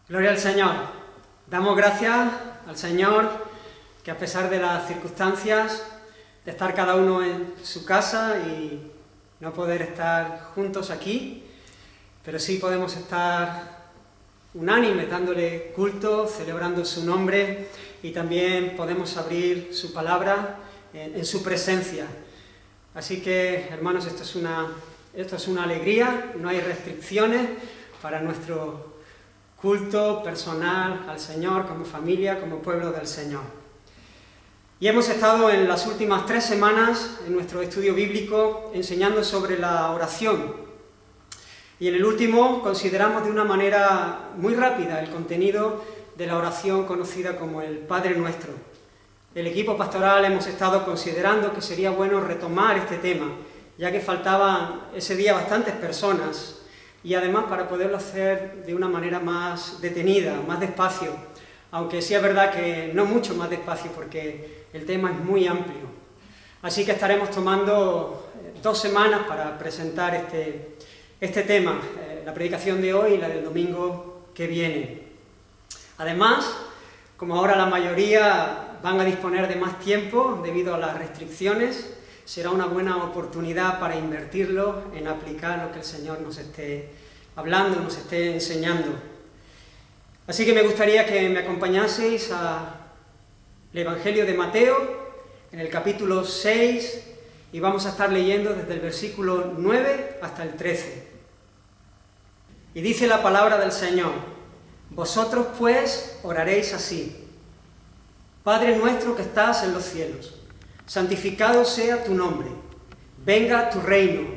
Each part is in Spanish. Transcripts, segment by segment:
Gloria al Señor. Damos gracias al Señor que a pesar de las circunstancias, de estar cada uno en su casa y no poder estar juntos aquí, pero sí podemos estar unánimes, dándole culto, celebrando su nombre y también podemos abrir su palabra en su presencia. Así que, hermanos, esto es una alegría, no hay restricciones para nuestro culto personal al Señor, como familia, como pueblo del Señor. Y hemos estado en las últimas 3 semanas en nuestro estudio bíblico enseñando sobre la oración. Y en el último consideramos de una manera muy rápida el contenido de la oración conocida como el Padre Nuestro. El equipo pastoral hemos estado considerando que sería bueno retomar este tema, ya que faltaban ese día bastantes personas, y además para poderlo hacer de una manera más detenida, más despacio, aunque sí es verdad que no mucho más despacio porque el tema es muy amplio. Así que estaremos tomando 2 semanas para presentar este tema, la predicación de hoy y la del domingo que viene. Además, como ahora la mayoría van a disponer de más tiempo debido a las restricciones, será una buena oportunidad para invertirlo en aplicar lo que el Señor nos esté hablando, nos esté enseñando. Así que me gustaría que me acompañaseis al Evangelio de Mateo, en el capítulo 6, y vamos a estar leyendo desde el versículo 9 hasta el 13. Y dice la palabra del Señor: vosotros pues oraréis así: Padre nuestro que estás en los cielos, santificado sea tu nombre, venga tu reino,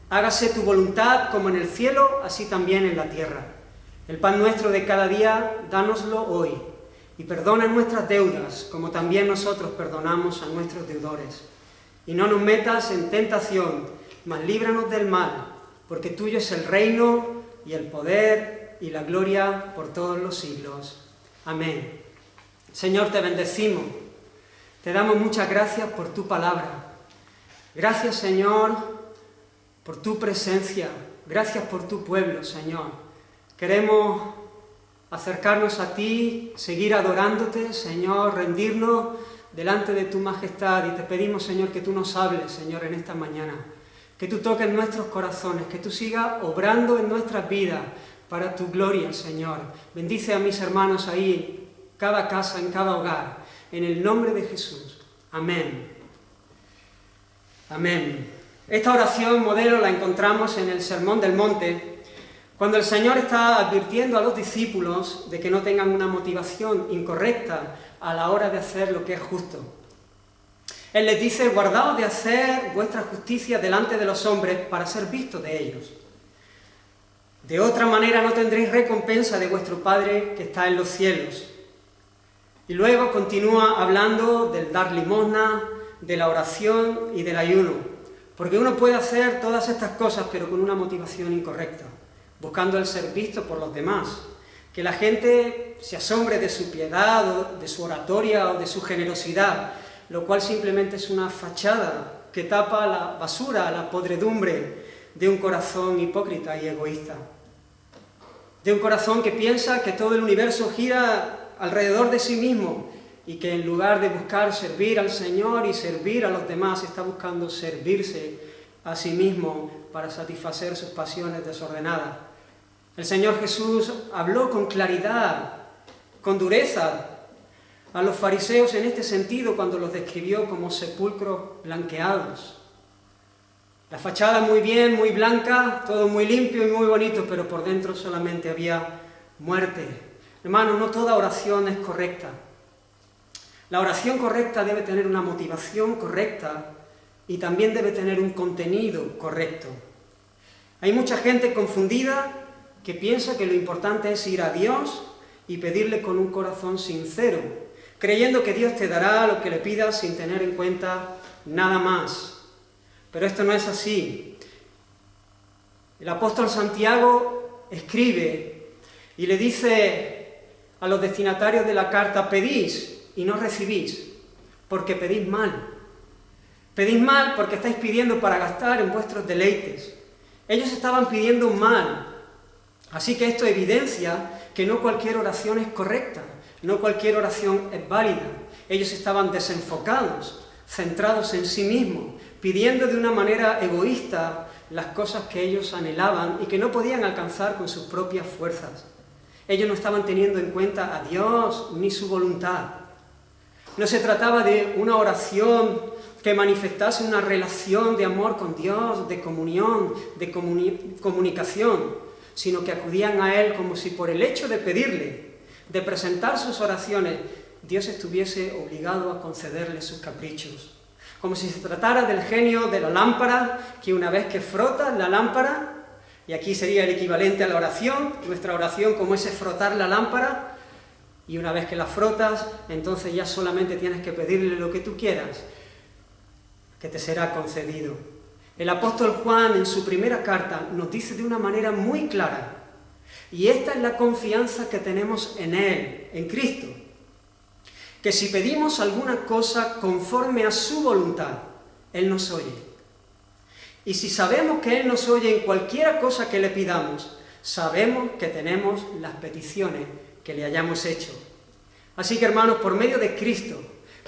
hágase tu voluntad como en el cielo, así también en la tierra. El pan nuestro de cada día, dánoslo hoy, y perdona nuestras deudas, como también nosotros perdonamos a nuestros deudores. Y no nos metas en tentación, mas líbranos del mal, porque tuyo es el reino, y el poder, y la gloria por todos los siglos. Amén. Señor, te bendecimos. Te damos muchas gracias por tu palabra. Gracias, Señor, por tu presencia. Gracias por tu pueblo, Señor. Queremos acercarnos a ti, seguir adorándote, Señor, rendirnos delante de tu majestad. Y te pedimos, Señor, que tú nos hables, Señor, en esta mañana. Que tú toques nuestros corazones, que tú sigas obrando en nuestras vidas para tu gloria, Señor. Bendice a mis hermanos ahí, cada casa, en cada hogar. En el nombre de Jesús. Amén. Amén. Esta oración modelo la encontramos en el Sermón del Monte, cuando el Señor está advirtiendo a los discípulos de que no tengan una motivación incorrecta a la hora de hacer lo que es justo. Él les dice: guardaos de hacer vuestra justicia delante de los hombres para ser vistos de ellos. De otra manera no tendréis recompensa de vuestro Padre que está en los cielos. Y luego continúa hablando del dar limosna, de la oración y del ayuno. Porque uno puede hacer todas estas cosas, pero con una motivación incorrecta, buscando el ser visto por los demás. Que la gente se asombre de su piedad, o de su oratoria, o de su generosidad, lo cual simplemente es una fachada que tapa la basura, la podredumbre de un corazón hipócrita y egoísta. De un corazón que piensa que todo el universo gira alrededor de sí mismo y que en lugar de buscar servir al Señor y servir a los demás, está buscando servirse a sí mismo para satisfacer sus pasiones desordenadas. El Señor Jesús habló con claridad, con dureza, a los fariseos en este sentido cuando los describió como sepulcros blanqueados. La fachada muy bien, muy blanca, todo muy limpio y muy bonito, pero por dentro solamente había muerte. Hermanos, no toda oración es correcta. La oración correcta debe tener una motivación correcta y también debe tener un contenido correcto. Hay mucha gente confundida que piensa que lo importante es ir a Dios y pedirle con un corazón sincero, creyendo que Dios te dará lo que le pidas sin tener en cuenta nada más. Pero esto no es así. El apóstol Santiago escribe y le dice a los destinatarios de la carta: pedís y no recibís, porque pedís mal. Pedís mal porque estáis pidiendo para gastar en vuestros deleites. Ellos estaban pidiendo mal. Así que esto evidencia que no cualquier oración es correcta, no cualquier oración es válida. Ellos estaban desenfocados, centrados en sí mismos, pidiendo de una manera egoísta las cosas que ellos anhelaban y que no podían alcanzar con sus propias fuerzas. Ellos no estaban teniendo en cuenta a Dios ni su voluntad. No se trataba de una oración que manifestase una relación de amor con Dios, de comunión, de comunicación, sino que acudían a Él como si por el hecho de pedirle, de presentar sus oraciones, Dios estuviese obligado a concederle sus caprichos. Como si se tratara del genio de la lámpara, que una vez que frotas la lámpara, y aquí sería el equivalente a la oración, nuestra oración como ese frotar la lámpara, y una vez que la frotas, entonces ya solamente tienes que pedirle lo que tú quieras, que te será concedido. El apóstol Juan en su primera carta nos dice de una manera muy clara, y esta es la confianza que tenemos en Él, en Cristo, que si pedimos alguna cosa conforme a su voluntad, Él nos oye. Y si sabemos que Él nos oye en cualquier cosa que le pidamos, sabemos que tenemos las peticiones que le hayamos hecho. Así que, hermanos, por medio de Cristo,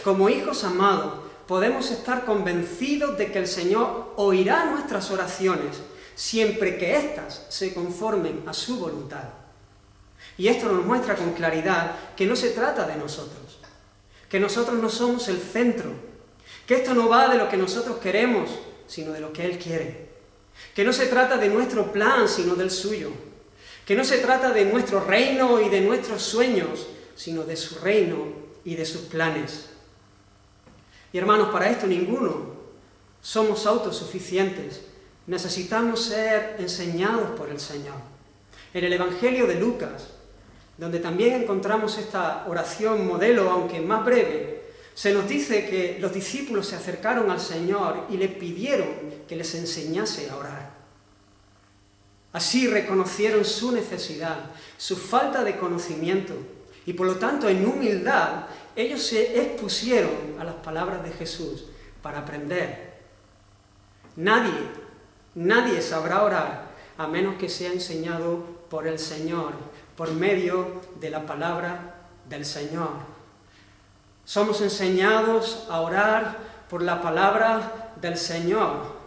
como hijos amados, podemos estar convencidos de que el Señor oirá nuestras oraciones siempre que éstas se conformen a su voluntad. Y esto nos muestra con claridad que no se trata de nosotros, que nosotros no somos el centro, que esto no va de lo que nosotros queremos, sino de lo que Él quiere, que no se trata de nuestro plan, sino del suyo, que no se trata de nuestro reino y de nuestros sueños, sino de su reino y de sus planes. Y hermanos, para esto ninguno somos autosuficientes, necesitamos ser enseñados por el Señor. En el Evangelio de Lucas, donde también encontramos esta oración modelo, aunque más breve, se nos dice que los discípulos se acercaron al Señor y le pidieron que les enseñase a orar. Así reconocieron su necesidad, su falta de conocimiento, y por lo tanto en humildad ellos se expusieron a las palabras de Jesús para aprender. Nadie sabrá orar a menos que sea enseñado por el Señor, por medio de la palabra del Señor. Somos enseñados a orar por la palabra del Señor,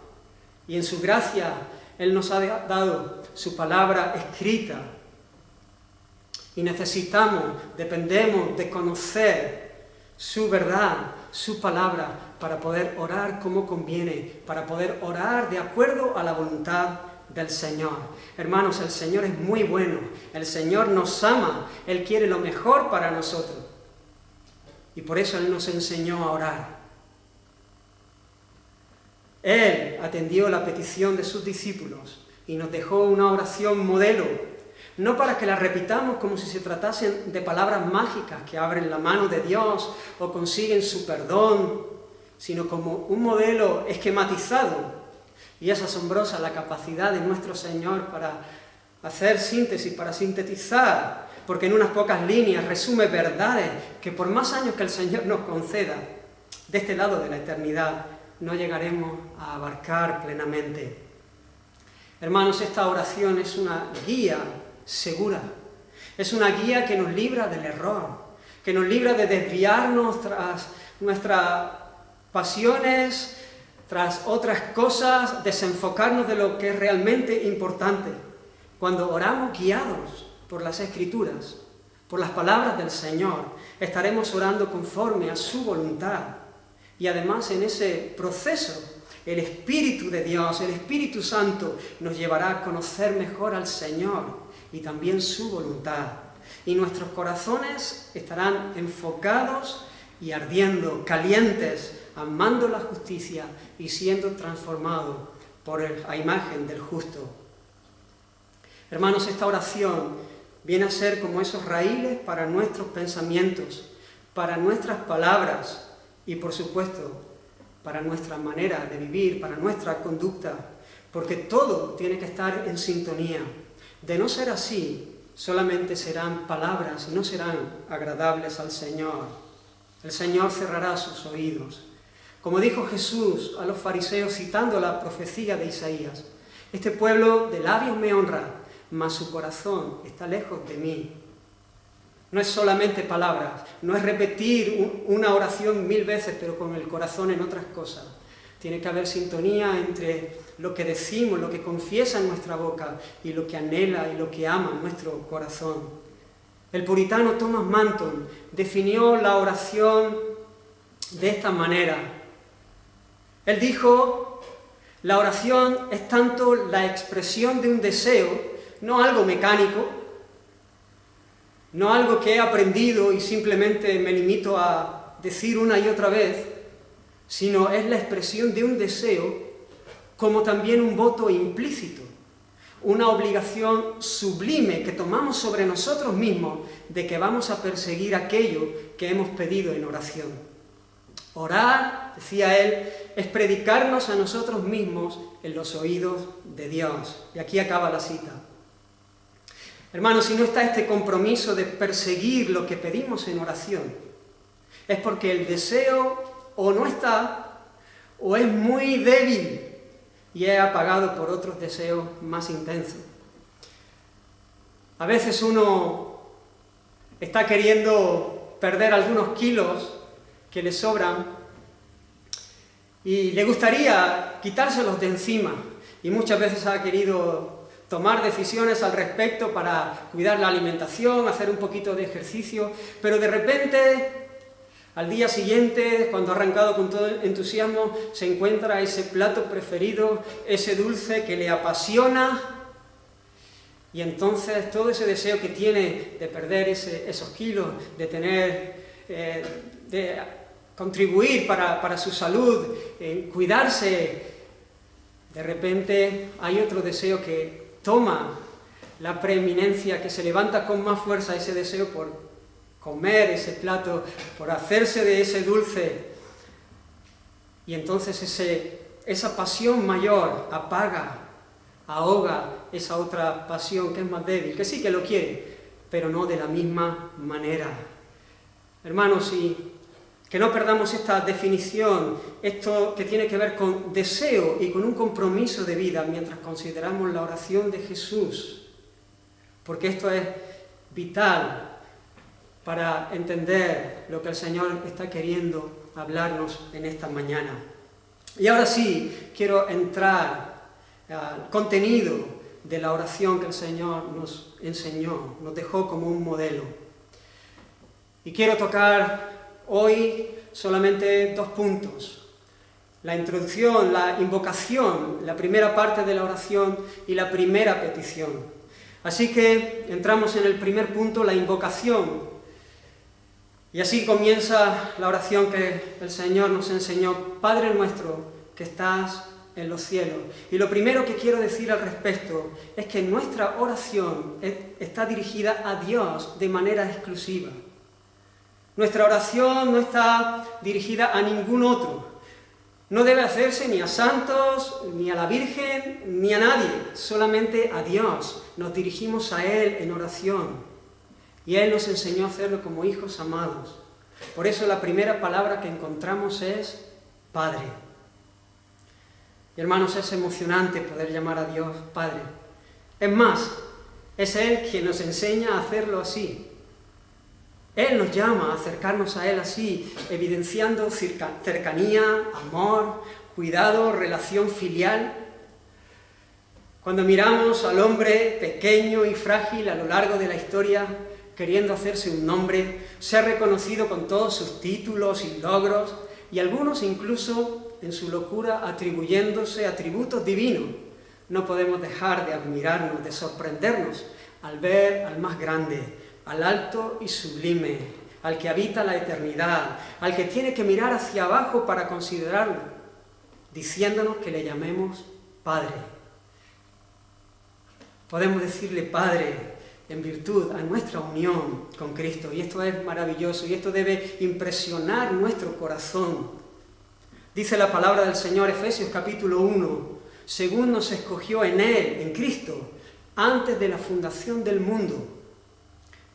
y en su gracia Él nos ha dado su palabra escrita, y dependemos de conocer su verdad, su palabra, para poder orar como conviene, para poder orar de acuerdo a la voluntad del Señor. Hermanos, el Señor es muy bueno, el Señor nos ama, Él quiere lo mejor para nosotros. Y por eso Él nos enseñó a orar. Él atendió la petición de sus discípulos y nos dejó una oración modelo, no para que la repitamos como si se tratasen de palabras mágicas que abren la mano de Dios o consiguen su perdón, sino como un modelo esquematizado. Y es asombrosa la capacidad de nuestro Señor para hacer síntesis, para sintetizar, porque en unas pocas líneas resume verdades que por más años que el Señor nos conceda, de este lado de la eternidad, no llegaremos a abarcar plenamente. Hermanos, esta oración es una guía segura, es una guía que nos libra del error, que nos libra de desviarnos tras nuestras pasiones, tras otras cosas, desenfocarnos de lo que es realmente importante. Cuando oramos guiados por las Escrituras, por las palabras del Señor, estaremos orando conforme a su voluntad. Y además en ese proceso, el Espíritu de Dios, el Espíritu Santo, nos llevará a conocer mejor al Señor y también su voluntad. Y nuestros corazones estarán enfocados y ardiendo, calientes, amando la justicia y siendo transformados por la imagen del justo. Hermanos, esta oración viene a ser como esos raíles para nuestros pensamientos, para nuestras palabras y, por supuesto, para nuestra manera de vivir, para nuestra conducta, porque todo tiene que estar en sintonía. De no ser así, solamente serán palabras y no serán agradables al Señor. El Señor cerrará sus oídos. Como dijo Jesús a los fariseos citando la profecía de Isaías, este pueblo de labios me honra, mas su corazón está lejos de mí. No es solamente palabras, no es repetir una oración 1000 veces, pero con el corazón en otras cosas. Tiene que haber sintonía entre lo que decimos, lo que confiesa en nuestra boca y lo que anhela y lo que ama nuestro corazón. El puritano Thomas Manton definió la oración de esta manera. Él dijo: la oración es tanto la expresión de un deseo, no algo mecánico, no algo que he aprendido y simplemente me limito a decir una y otra vez, sino es la expresión de un deseo como también un voto implícito, una obligación sublime que tomamos sobre nosotros mismos de que vamos a perseguir aquello que hemos pedido en oración. Orar, decía él, es predicarnos a nosotros mismos en los oídos de Dios. Y aquí acaba la cita. Hermanos, si no está este compromiso de perseguir lo que pedimos en oración, es porque el deseo o no está, o es muy débil y es apagado por otros deseos más intensos. A veces uno está queriendo perder algunos kilos que le sobran y le gustaría quitárselos de encima, y muchas veces ha querido tomar decisiones al respecto para cuidar la alimentación, hacer un poquito de ejercicio, pero de repente, al día siguiente, cuando ha arrancado con todo entusiasmo, se encuentra ese plato preferido, ese dulce que le apasiona, y entonces todo ese deseo que tiene de perder esos kilos, de tener, de contribuir para su salud, cuidarse, de repente hay otro deseo que toma la preeminencia, que se levanta con más fuerza, ese deseo por comer ese plato, por hacerse de ese dulce. Y entonces esa pasión mayor apaga, ahoga esa otra pasión que es más débil, que sí que lo quiere, pero no de la misma manera. Hermanos, y que no perdamos esta definición, esto que tiene que ver con deseo y con un compromiso de vida mientras consideramos la oración de Jesús, porque esto es vital para entender lo que el Señor está queriendo hablarnos en esta mañana. Y ahora sí, quiero entrar al contenido de la oración que el Señor nos enseñó, nos dejó como un modelo. Y quiero tocar hoy solamente 2 puntos: la introducción, la invocación, la primera parte de la oración y la primera petición. Así que entramos en el primer punto, la invocación. Y así comienza la oración que el Señor nos enseñó: Padre nuestro que estás en los cielos. Y lo primero que quiero decir al respecto es que nuestra oración está dirigida a Dios de manera exclusiva. Nuestra oración no está dirigida a ningún otro. No debe hacerse ni a santos, ni a la Virgen, ni a nadie. Solamente a Dios. Nos dirigimos a Él en oración. Y Él nos enseñó a hacerlo como hijos amados. Por eso la primera palabra que encontramos es Padre. Y hermanos, es emocionante poder llamar a Dios Padre. Es más, es Él quien nos enseña a hacerlo así. Él nos llama a acercarnos a Él así, evidenciando cercanía, amor, cuidado, relación filial. Cuando miramos al hombre pequeño y frágil a lo largo de la historia, queriendo hacerse un nombre, ser reconocido con todos sus títulos y logros, y algunos incluso en su locura atribuyéndose atributos divinos, no podemos dejar de admirarnos, de sorprendernos al ver al más grande, al alto y sublime, al que habita la eternidad, al que tiene que mirar hacia abajo para considerarlo, diciéndonos que le llamemos Padre. Podemos decirle Padre en virtud a nuestra unión con Cristo, y esto es maravilloso, y esto debe impresionar nuestro corazón. Dice la palabra del Señor, Efesios capítulo 1, según nos escogió en Él, en Cristo, antes de la fundación del mundo,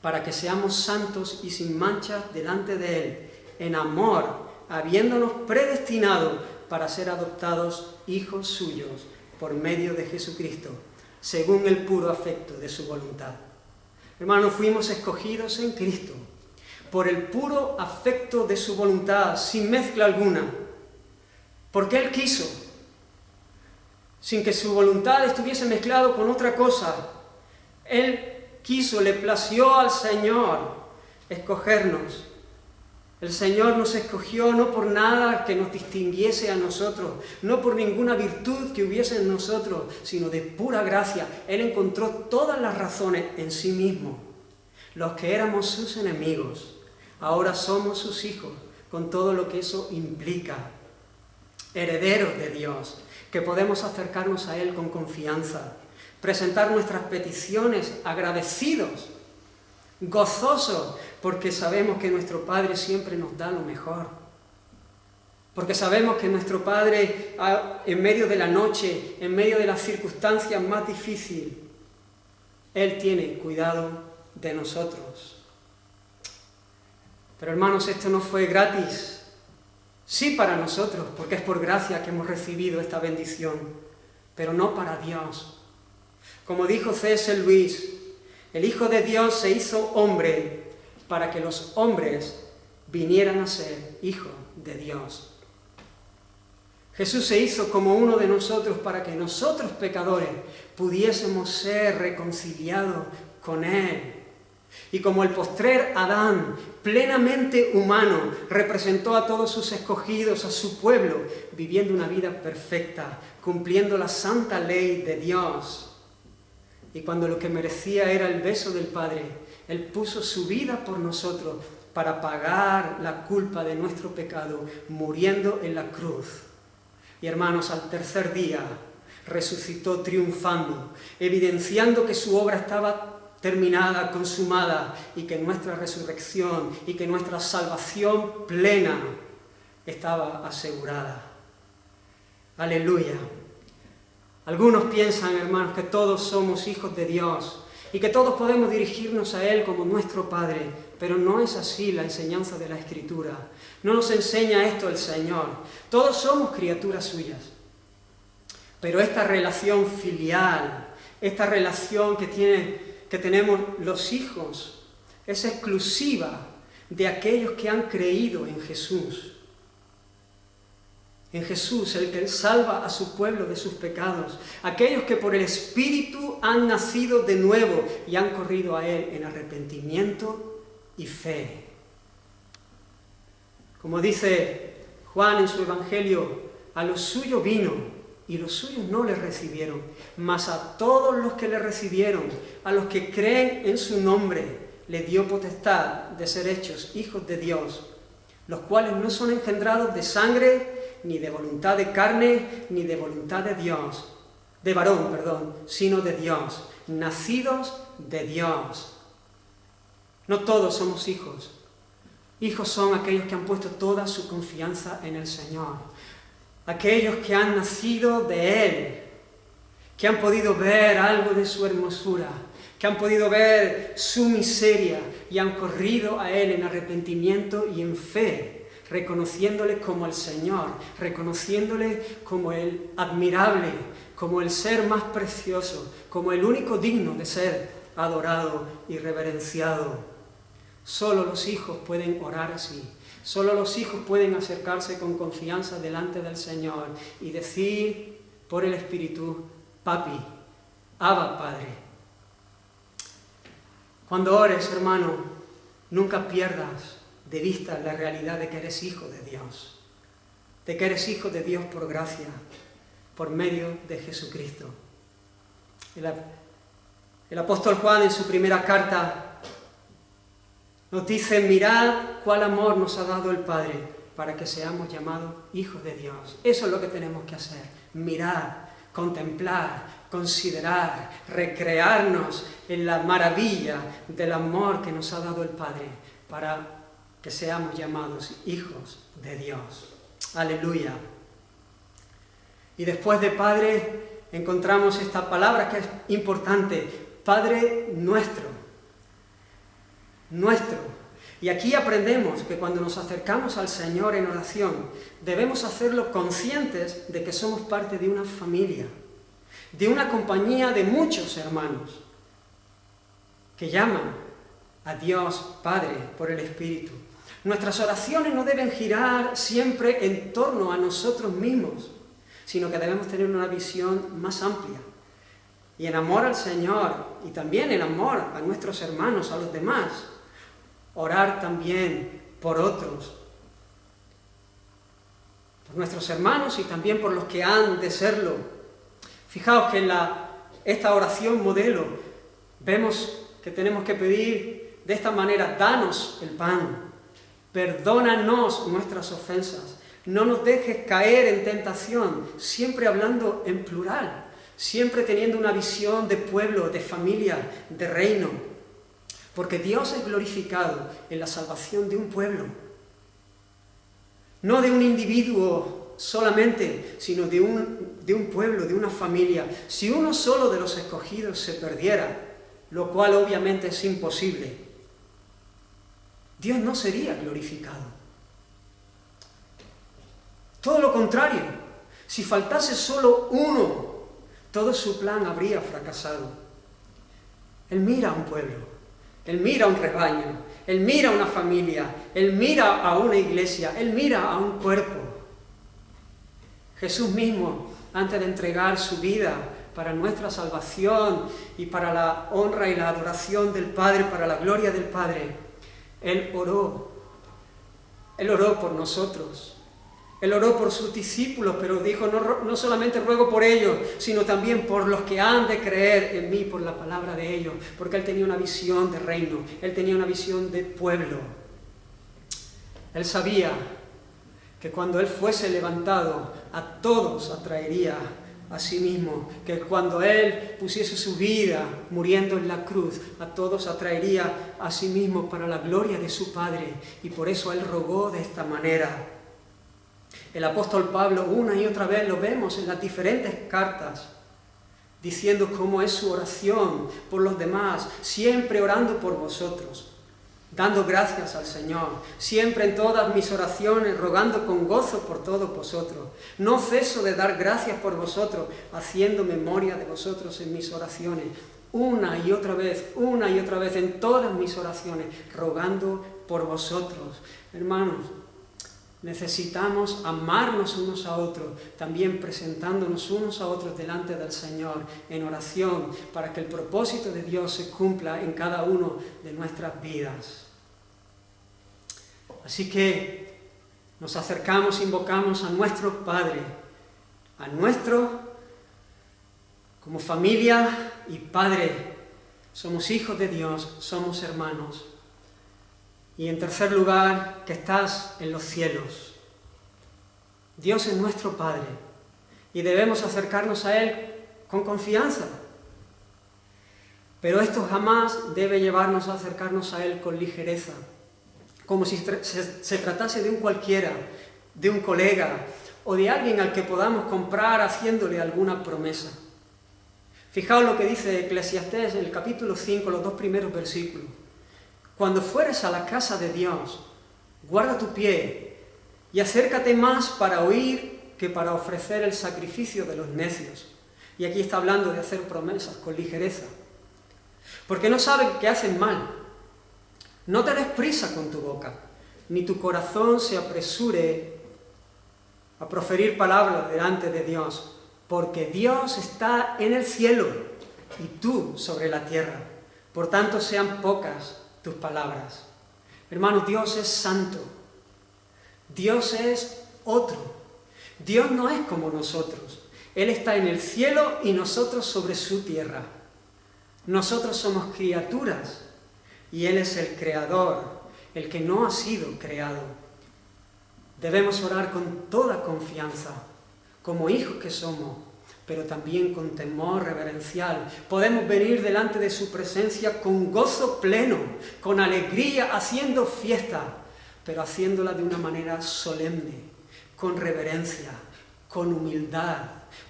para que seamos santos y sin mancha delante de Él, en amor, habiéndonos predestinado para ser adoptados hijos suyos por medio de Jesucristo, según el puro afecto de su voluntad. Hermanos, fuimos escogidos en Cristo por el puro afecto de su voluntad, sin mezcla alguna, porque Él quiso, sin que su voluntad estuviese mezclado con otra cosa. Él quiso, le plació al Señor escogernos. El Señor nos escogió no por nada que nos distinguiese a nosotros, no por ninguna virtud que hubiese en nosotros, sino de pura gracia. Él encontró todas las razones en sí mismo. Los que éramos sus enemigos, ahora somos sus hijos, con todo lo que eso implica. Herederos de Dios, que podemos acercarnos a Él con confianza, presentar nuestras peticiones agradecidos, gozosos, porque sabemos que nuestro Padre siempre nos da lo mejor. Porque sabemos que nuestro Padre, en medio de la noche, en medio de las circunstancias más difíciles, Él tiene cuidado de nosotros. Pero hermanos, esto no fue gratis. Sí para nosotros, porque es por gracia que hemos recibido esta bendición, pero no para Dios. Como dijo C.S. Lewis, el Hijo de Dios se hizo hombre para que los hombres vinieran a ser hijos de Dios. Jesús se hizo como uno de nosotros para que nosotros pecadores pudiésemos ser reconciliados con Él. Y como el postrer Adán, plenamente humano, representó a todos sus escogidos, a su pueblo, viviendo una vida perfecta, cumpliendo la santa ley de Dios. Y cuando lo que merecía era el beso del Padre, Él puso su vida por nosotros para pagar la culpa de nuestro pecado, muriendo en la cruz. Y hermanos, al tercer día resucitó triunfando, evidenciando que su obra estaba terminada, consumada, y que nuestra resurrección y que nuestra salvación plena estaba asegurada. Aleluya. Algunos piensan, hermanos, que todos somos hijos de Dios y que todos podemos dirigirnos a Él como nuestro Padre, pero no es así la enseñanza de la Escritura. No nos enseña esto el Señor. Todos somos criaturas suyas. Pero esta relación filial, esta relación que tenemos los hijos, es exclusiva de aquellos que han creído en Jesús. En Jesús, el que salva a su pueblo de sus pecados. Aquellos que por el Espíritu han nacido de nuevo y han corrido a Él en arrepentimiento y fe. Como dice Juan en su Evangelio, a los suyos vino y los suyos no le recibieron, mas a todos los que le recibieron, a los que creen en su nombre, le dio potestad de ser hechos hijos de Dios, los cuales no son engendrados de sangre, ni de voluntad de carne, ni de voluntad de Dios, de varón, sino de Dios, nacidos de Dios. No todos somos hijos. Hijos son aquellos que han puesto toda su confianza en el Señor. Aquellos que han nacido de Él, que han podido ver algo de su hermosura, que han podido ver su miseria y han corrido a Él en arrepentimiento y en fe, reconociéndole como el Señor, reconociéndole como el admirable, como el ser más precioso, como el único digno de ser adorado y reverenciado. Solo los hijos pueden orar así. Solo los hijos pueden acercarse con confianza delante del Señor y decir por el Espíritu, Papi, Abba, Padre. Cuando ores, hermano, nunca pierdas de vista la realidad de que eres hijo de Dios, de que eres hijo de Dios por gracia, por medio de Jesucristo. El apóstol Juan en su primera carta nos dice, mirad cuál amor nos ha dado el Padre para que seamos llamados hijos de Dios. Eso es lo que tenemos que hacer, mirar, contemplar, considerar, recrearnos en la maravilla del amor que nos ha dado el Padre para que seamos llamados hijos de Dios. Aleluya. Y después de Padre encontramos esta palabra que es importante, Padre nuestro. Nuestro. Y aquí aprendemos que cuando nos acercamos al Señor en oración, debemos hacerlo conscientes de que somos parte de una familia, de una compañía de muchos hermanos. que llaman a Dios Padre por el Espíritu. Nuestras oraciones no deben girar siempre en torno a nosotros mismos, sino que debemos tener una visión más amplia. Y en amor al Señor, y también en amor a nuestros hermanos, a los demás, orar también por otros, por nuestros hermanos y también por los que han de serlo. Fijaos que en esta oración modelo vemos que tenemos que pedir de esta manera: danos el pan, perdónanos nuestras ofensas, no nos dejes caer en tentación, siempre hablando en plural, siempre teniendo una visión de pueblo, de familia, de reino, porque Dios es glorificado en la salvación de un pueblo, no de un individuo solamente, sino de un pueblo, de una familia. Si uno solo de los escogidos se perdiera, lo cual obviamente es imposible, Dios no sería glorificado. Todo lo contrario, si faltase solo uno, todo su plan habría fracasado. Él mira a un pueblo, Él mira a un rebaño, Él mira a una familia, Él mira a una iglesia, Él mira a un cuerpo. Jesús mismo, antes de entregar su vida para nuestra salvación y para la honra y la adoración del Padre, para la gloria del Padre, Él oró por nosotros. Él oró por sus discípulos, pero dijo: no solamente ruego por ellos, sino también por los que han de creer en mí por la palabra de ellos, porque Él tenía una visión de reino, Él tenía una visión de pueblo. Él sabía que cuando Él fuese levantado, a todos atraería a sí mismo, que cuando Él pusiese su vida muriendo en la cruz, a todos atraería a sí mismo para la gloria de su Padre, y por eso Él rogó de esta manera. El apóstol Pablo, una y otra vez lo vemos en las diferentes cartas, diciendo cómo es su oración por los demás, siempre orando por vosotros, dando gracias al Señor, siempre en todas mis oraciones, rogando con gozo por todos vosotros. No ceso de dar gracias por vosotros, haciendo memoria de vosotros en mis oraciones, una y otra vez, en todas mis oraciones, rogando por vosotros. Hermanos, necesitamos amarnos unos a otros, también presentándonos unos a otros delante del Señor en oración, para que el propósito de Dios se cumpla en cada uno de nuestras vidas. Así que nos acercamos, invocamos a nuestro Padre, como familia y Padre, somos hijos de Dios, somos hermanos. Y en tercer lugar, que estás en los cielos. Dios es nuestro Padre y debemos acercarnos a Él con confianza. Pero esto jamás debe llevarnos a acercarnos a Él con ligereza, como si se tratase de un cualquiera, de un colega o de alguien al que podamos comprar haciéndole alguna promesa. Fijaos lo que dice Eclesiastés en el capítulo 5, los 2 primeros versículos. Cuando fueres a la casa de Dios, guarda tu pie y acércate más para oír que para ofrecer el sacrificio de los necios. Y aquí está hablando de hacer promesas con ligereza. Porque no saben que hacen mal. No te des prisa con tu boca, ni tu corazón se apresure a proferir palabras delante de Dios, porque Dios está en el cielo y tú sobre la tierra. Por tanto, sean pocas tus palabras. Hermanos, Dios es santo. Dios es otro. Dios no es como nosotros. Él está en el cielo y nosotros sobre su tierra. Nosotros somos criaturas y Él es el creador, el que no ha sido creado. Debemos orar con toda confianza, como hijos que somos, pero también con temor reverencial. Podemos venir delante de su presencia con gozo pleno, con alegría, haciendo fiesta, pero haciéndola de una manera solemne, con reverencia, con humildad,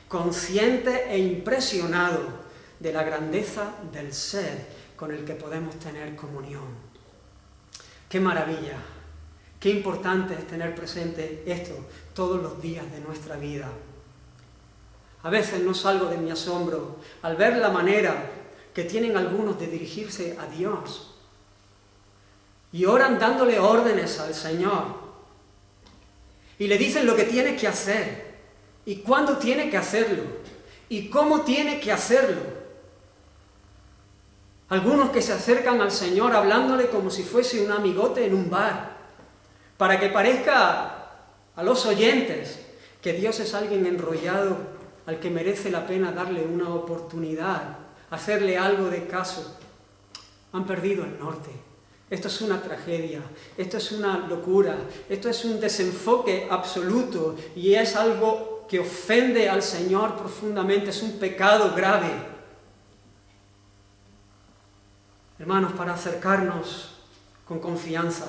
consciente e impresionado de la grandeza del ser con el que podemos tener comunión. ¡Qué maravilla! Qué importante es tener presente esto todos los días de nuestra vida. A veces no salgo de mi asombro al ver la manera que tienen algunos de dirigirse a Dios. Y oran dándole órdenes al Señor. Y le dicen lo que tiene que hacer, y cuándo tiene que hacerlo, y cómo tiene que hacerlo. Algunos que se acercan al Señor hablándole como si fuese un amigote en un bar, para que parezca a los oyentes que Dios es alguien enrollado al que merece la pena darle una oportunidad, hacerle algo de caso. Han perdido el norte. Esto es una tragedia, esto es una locura, esto es un desenfoque absoluto y es algo que ofende al Señor profundamente, es un pecado grave. Hermanos, para acercarnos con confianza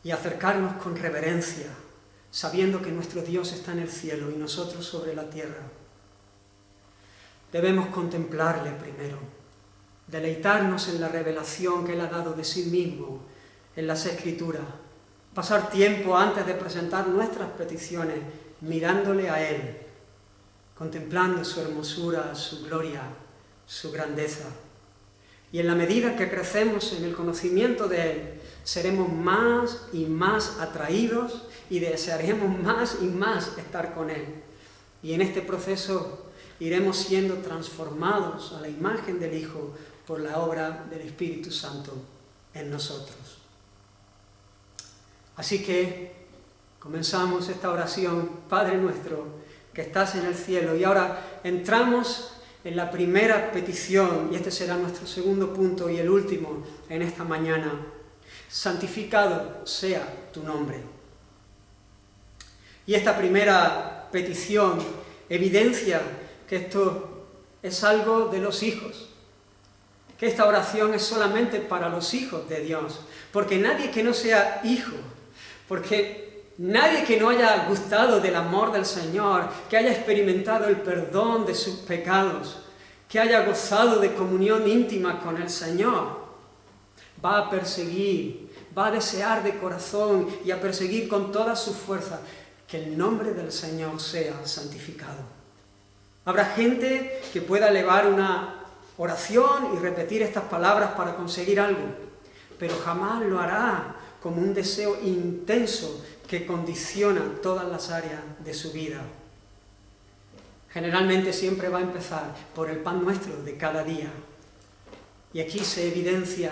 y acercarnos con reverencia, sabiendo que nuestro Dios está en el cielo y nosotros sobre la tierra, debemos contemplarle primero, deleitarnos en la revelación que Él ha dado de sí mismo en las Escrituras, pasar tiempo antes de presentar nuestras peticiones mirándole a Él, contemplando su hermosura, su gloria, su grandeza. Y en la medida que crecemos en el conocimiento de Él, seremos más y más atraídos y desearemos más y más estar con Él. Y en este proceso iremos siendo transformados a la imagen del Hijo por la obra del Espíritu Santo en nosotros. Así que comenzamos esta oración, Padre nuestro, que estás en el cielo. Y ahora entramos en la primera petición, y este será nuestro segundo punto y el último en esta mañana. Santificado sea tu nombre. Y esta primera petición evidencia que esto es algo de los hijos, que esta oración es solamente para los hijos de Dios, porque nadie que no sea hijo, porque nadie que no haya gustado del amor del Señor, que haya experimentado el perdón de sus pecados, que haya gozado de comunión íntima con el Señor, va a perseguir, va a desear de corazón y a perseguir con toda su fuerza que el nombre del Señor sea santificado. Habrá gente que pueda elevar una oración y repetir estas palabras para conseguir algo, pero jamás lo hará como un deseo intenso que condiciona todas las áreas de su vida. Generalmente siempre va a empezar por el pan nuestro de cada día. Y aquí se evidencia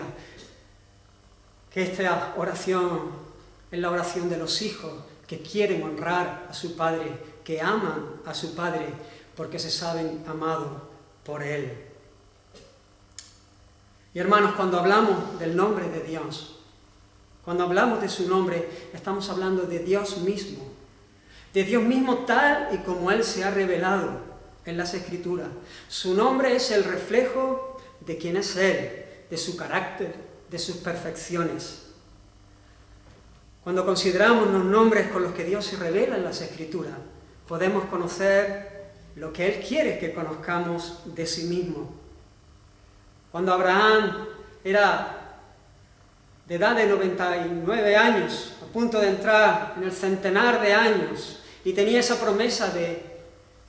que esta oración es la oración de los hijos que quieren honrar a su Padre, que aman a su Padre porque se saben amados por Él. Y hermanos, cuando hablamos del nombre de Dios, cuando hablamos de su nombre, estamos hablando de Dios mismo tal y como Él se ha revelado en las Escrituras. Su nombre es el reflejo de quién es Él, de su carácter, de sus perfecciones. Cuando consideramos los nombres con los que Dios se revela en las Escrituras, podemos conocer lo que Él quiere que conozcamos de sí mismo. Cuando Abraham era de edad de 99 años, a punto de entrar en el centenar de años, y tenía esa promesa de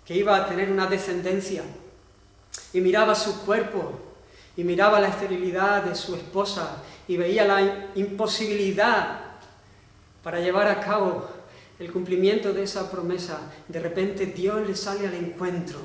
que iba a tener una descendencia, y miraba su cuerpo, y miraba la esterilidad de su esposa, y veía la imposibilidad para llevar a cabo el cumplimiento de esa promesa, de repente Dios le sale al encuentro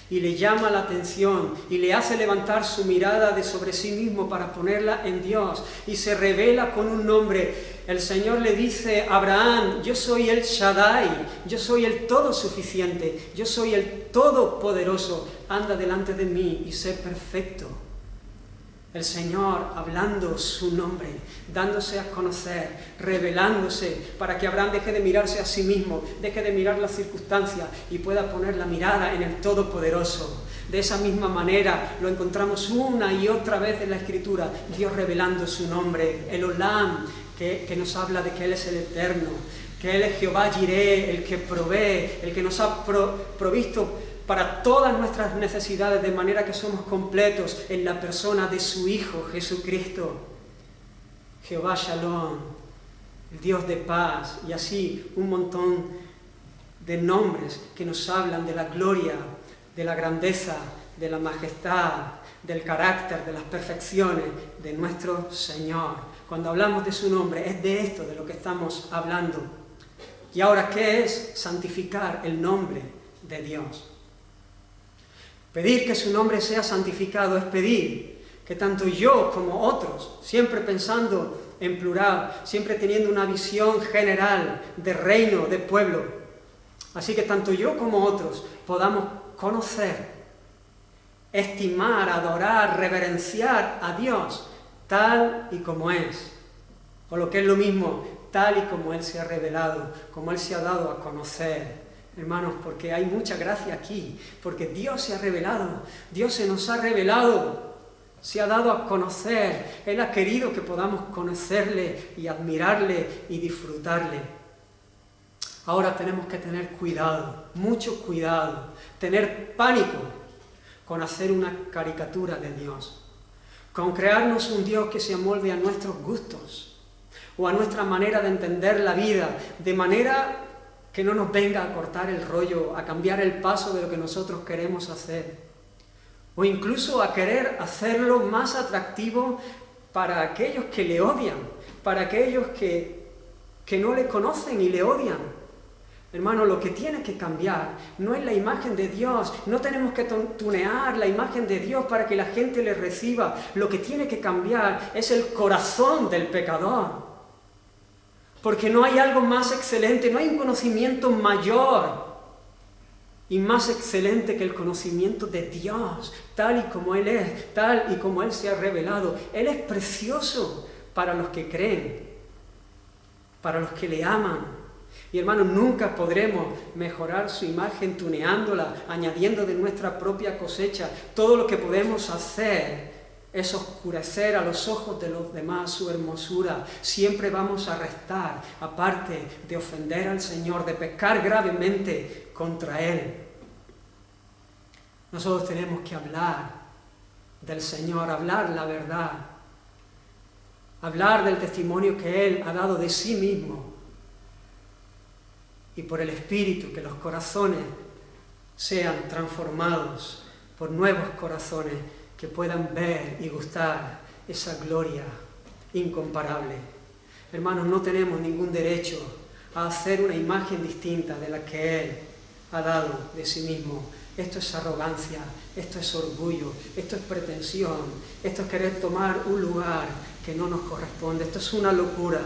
y le llama la atención y le hace levantar su mirada de sobre sí mismo para ponerla en Dios, y se revela con un nombre. El Señor le dice a Abraham: yo soy el Shaddai, yo soy el todo suficiente, yo soy el todopoderoso, anda delante de mí y sé perfecto. El Señor hablando su nombre, dándose a conocer, revelándose, para que Abraham deje de mirarse a sí mismo, deje de mirar las circunstancias y pueda poner la mirada en el Todopoderoso. De esa misma manera lo encontramos una y otra vez en la Escritura, Dios revelando su nombre, el Olam, que nos habla de que Él es el Eterno, que Él es Jehová Jireh, el que provee, el que nos ha provisto para todas nuestras necesidades, de manera que somos completos en la persona de su Hijo Jesucristo. Jehová Shalom, el Dios de paz, y así un montón de nombres que nos hablan de la gloria, de la grandeza, de la majestad, del carácter, de las perfecciones de nuestro Señor. Cuando hablamos de su nombre, es de esto de lo que estamos hablando. Y ahora, ¿qué es santificar el nombre de Dios? Pedir que su nombre sea santificado es pedir que tanto yo como otros, siempre pensando en plural, siempre teniendo una visión general de reino, de pueblo, así que tanto yo como otros podamos conocer, estimar, adorar, reverenciar a Dios tal y como es, o lo que es lo mismo, tal y como Él se ha revelado, como Él se ha dado a conocer. Hermanos, porque hay mucha gracia aquí, porque Dios se ha revelado, Dios se nos ha revelado, se ha dado a conocer, Él ha querido que podamos conocerle y admirarle y disfrutarle. Ahora tenemos que tener cuidado, mucho cuidado, tener pánico con hacer una caricatura de Dios, con crearnos un Dios que se amolde a nuestros gustos o a nuestra manera de entender la vida, de manera que no nos venga a cortar el rollo, a cambiar el paso de lo que nosotros queremos hacer, o incluso a querer hacerlo más atractivo para aquellos que le odian, para aquellos que no le conocen y le odian. Hermano, lo que tiene que cambiar no es la imagen de Dios, no tenemos que tunear la imagen de Dios para que la gente le reciba, lo que tiene que cambiar es el corazón del pecador. Porque no hay algo más excelente, no hay un conocimiento mayor y más excelente que el conocimiento de Dios, tal y como Él es, tal y como Él se ha revelado. Él es precioso para los que creen, para los que le aman. Y hermanos, nunca podremos mejorar su imagen tuneándola, añadiendo de nuestra propia cosecha. Todo lo que podemos hacer es oscurecer a los ojos de los demás su hermosura. Siempre vamos a restar, aparte de ofender al Señor, de pecar gravemente contra Él. Nosotros tenemos que hablar del Señor, hablar la verdad, hablar del testimonio que Él ha dado de sí mismo. Y por el Espíritu, que los corazones sean transformados por nuevos corazones que puedan ver y gustar esa gloria incomparable. Hermanos, no tenemos ningún derecho a hacer una imagen distinta de la que Él ha dado de sí mismo. Esto es arrogancia, esto es orgullo, esto es pretensión, esto es querer tomar un lugar que no nos corresponde. Esto es una locura.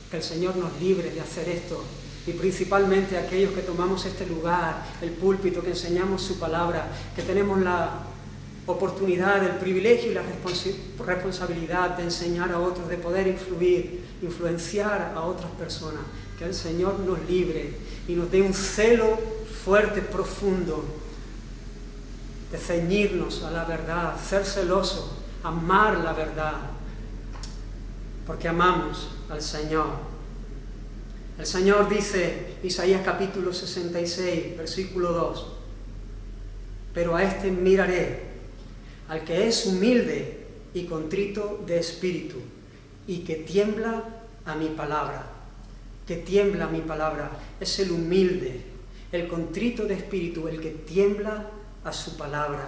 Que el Señor nos libre de hacer esto. Y principalmente aquellos que tomamos este lugar, el púlpito, que enseñamos su palabra, que tenemos la oportunidad, el privilegio y la responsabilidad de enseñar a otros, de poder influenciar a otras personas. Que el Señor nos libre y nos dé un celo fuerte, profundo, de ceñirnos a la verdad, ser celosos, amar la verdad, porque amamos al Señor. El Señor dice, Isaías capítulo 66, versículo 2, pero a este miraré, al que es humilde y contrito de espíritu, y que tiembla a mi palabra. Que tiembla a mi palabra. Es el humilde, el contrito de espíritu, el que tiembla a su palabra.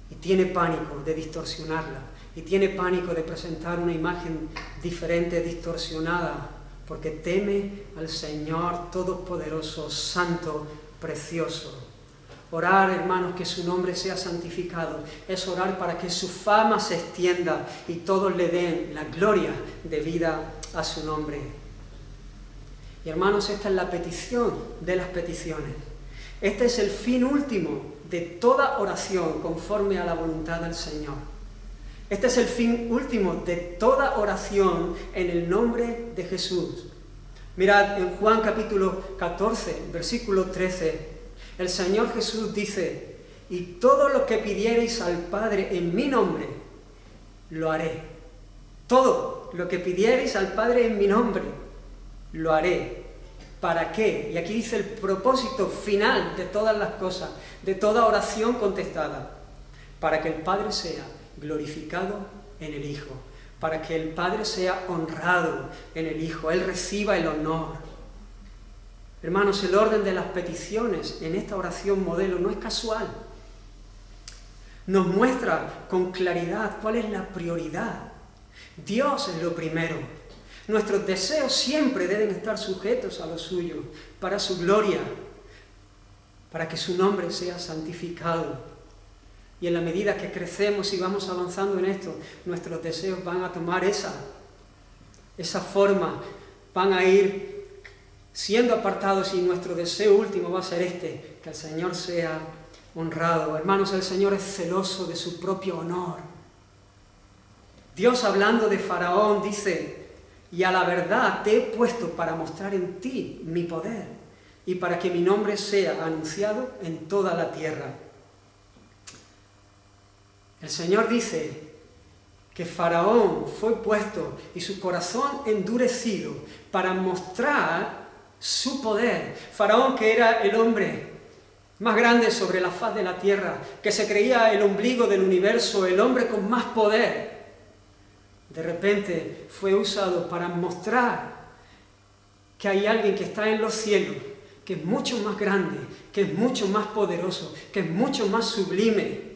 Y tiene pánico de distorsionarla, y tiene pánico de presentar una imagen diferente, distorsionada, porque teme al Señor Todopoderoso, Santo, Precioso. Orar, hermanos, que su nombre sea santificado, es orar para que su fama se extienda y todos le den la gloria debida a su nombre. Y hermanos, esta es la petición de las peticiones. Este es el fin último de toda oración conforme a la voluntad del Señor. Este es el fin último de toda oración en el nombre de Jesús. Mirad, en Juan capítulo 14, versículo 13, el Señor Jesús dice, y todo lo que pidiereis al Padre en mi nombre, lo haré. Todo lo que pidiereis al Padre en mi nombre, lo haré. ¿Para qué? Y aquí dice el propósito final de todas las cosas, de toda oración contestada, para que el Padre sea glorificado en el Hijo, para que el Padre sea honrado en el Hijo, Él reciba el honor. Hermanos, el orden de las peticiones en esta oración modelo no es casual, Nos muestra con claridad cuál es la prioridad. Dios es lo primero. Nuestros deseos siempre deben estar sujetos a lo suyo, para su gloria, para que su nombre sea santificado. Y en la medida que crecemos y vamos avanzando en esto, nuestros deseos van a tomar esa forma, van a ir siendo apartados y nuestro deseo último va a ser que el Señor sea honrado. Hermanos, el Señor es celoso de su propio honor. Dios, hablando de Faraón, dice: y a la verdad te he puesto para mostrar en ti mi poder y para que mi nombre sea anunciado en toda la tierra. El Señor dice que Faraón fue puesto y su corazón endurecido para mostrar su poder. Faraón, que era el hombre más grande sobre la faz de la tierra, que se creía el ombligo del universo, el hombre con más poder, de repente fue usado para mostrar que hay alguien que está en los cielos, que es mucho más grande, que es mucho más poderoso, que es mucho más sublime,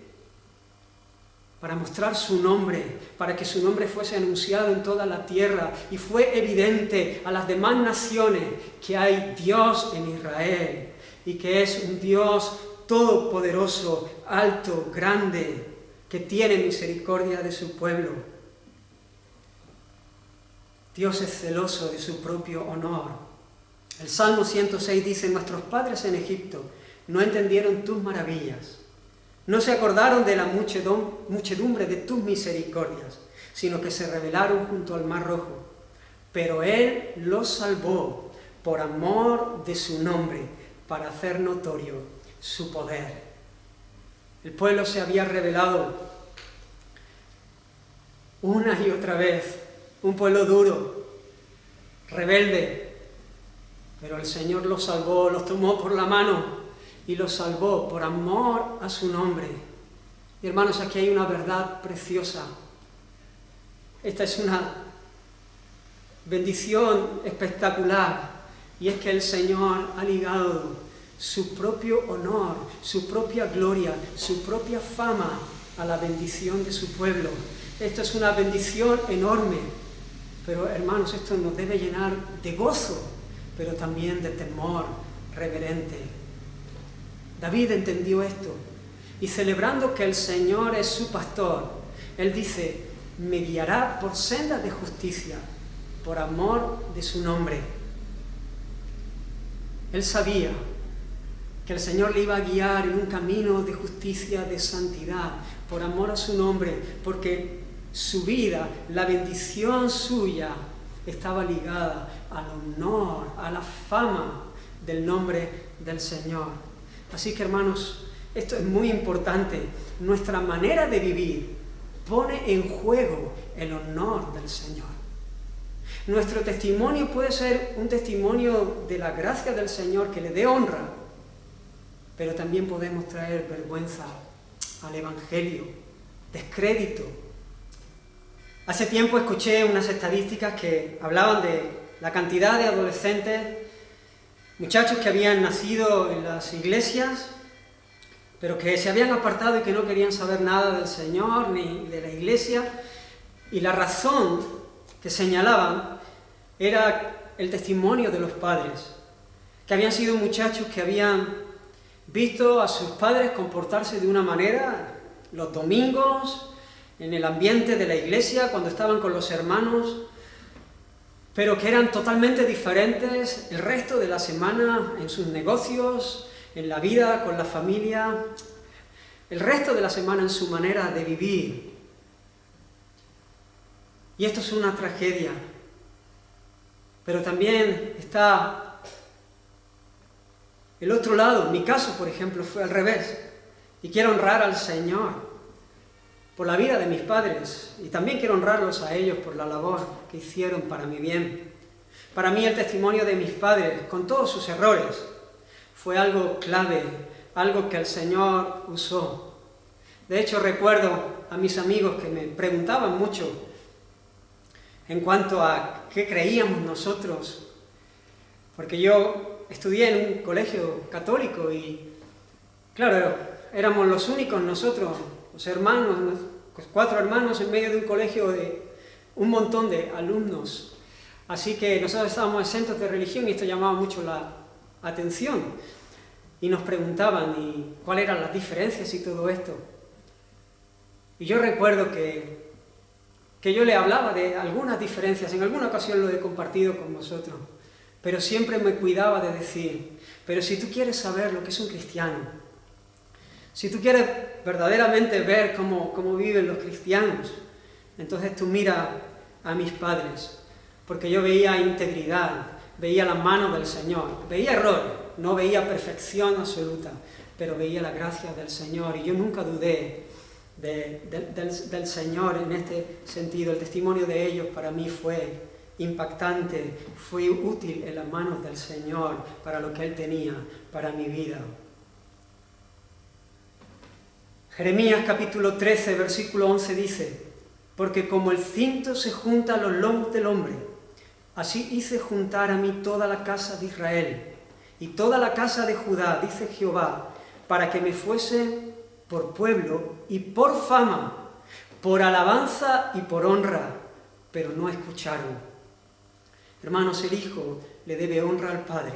para mostrar su nombre, para que su nombre fuese anunciado en toda la tierra, y fue evidente a las demás naciones que hay Dios en Israel, y que es un Dios todopoderoso, alto, grande, que tiene misericordia de su pueblo. Dios es celoso de su propio honor. El Salmo 106 dice: nuestros padres en Egipto no entendieron tus maravillas, no se acordaron de la muchedumbre de tus misericordias, sino que se rebelaron junto al Mar Rojo. Pero Él los salvó por amor de su nombre, para hacer notorio su poder. El pueblo se había rebelado una y otra vez, un pueblo duro, rebelde, pero el Señor los salvó, los tomó por la mano y los salvó por amor a su nombre. Y hermanos, aquí hay una verdad preciosa. Esta es una bendición espectacular, y es que el Señor ha ligado su propio honor, su propia gloria, su propia fama a la bendición de su pueblo. Esto es una bendición enorme, pero hermanos, esto nos debe llenar de gozo, pero también de temor reverente. David entendió esto, y celebrando que el Señor es su pastor, él dice: me guiará por sendas de justicia, por amor de su nombre. Él sabía que el Señor le iba a guiar en un camino de justicia, de santidad, por amor a su nombre, porque su vida, la bendición suya, estaba ligada al honor, a la fama del nombre del Señor. Así que, hermanos, esto es muy importante. Nuestra manera de vivir pone en juego el honor del Señor. Nuestro testimonio puede ser un testimonio de la gracia del Señor que le dé honra, pero también podemos traer vergüenza al Evangelio, descrédito. Hace tiempo escuché unas estadísticas que hablaban de la cantidad de adolescentes, muchachos que habían nacido en las iglesias, pero que se habían apartado y que no querían saber nada del Señor ni de la iglesia, y la razón que señalaban era el testimonio de los padres, que habían sido muchachos que habían visto a sus padres comportarse de una manera los domingos, en el ambiente de la iglesia, cuando estaban con los hermanos, pero que eran totalmente diferentes el resto de la semana en sus negocios, en la vida con la familia, el resto de la semana en su manera de vivir. Y esto es una tragedia. Pero también está el otro lado. Mi caso, por ejemplo, fue al revés. Y quiero honrar al Señor por la vida de mis padres, y también quiero honrarlos a ellos por la labor que hicieron para mi bien. Para mí el testimonio de mis padres, con todos sus errores, fue algo clave, algo que el Señor usó. De hecho, recuerdo a mis amigos que me preguntaban mucho en cuanto a qué creíamos nosotros, porque yo estudié en un colegio católico y, claro, éramos los únicos nosotros, los hermanos, 4 hermanos en medio de un colegio de un montón de alumnos. Así que nosotros estábamos exentos de religión y esto llamaba mucho la atención. Y nos preguntaban ¿y cuáles eran las diferencias y todo esto? Y yo recuerdo que yo le hablaba de algunas diferencias, en alguna ocasión lo he compartido con vosotros, pero siempre me cuidaba de decir, pero si tú quieres saber lo que es un cristiano, si tú quieres verdaderamente ver cómo viven los cristianos, entonces tú mira a mis padres, porque yo veía integridad, veía las manos del Señor, veía errores, no veía perfección absoluta, pero veía la gracia del Señor y yo nunca dudé del Señor en este sentido. El testimonio de ellos para mí fue impactante, fue útil en las manos del Señor para lo que Él tenía para mi vida. Jeremías capítulo 13, versículo 11 dice, porque como el cinto se junta a los lomos del hombre, así hice juntar a mí toda la casa de Israel y toda la casa de Judá, dice Jehová, para que me fuese por pueblo y por fama, por alabanza y por honra, pero no escucharon. Hermanos, el Hijo le debe honra al Padre,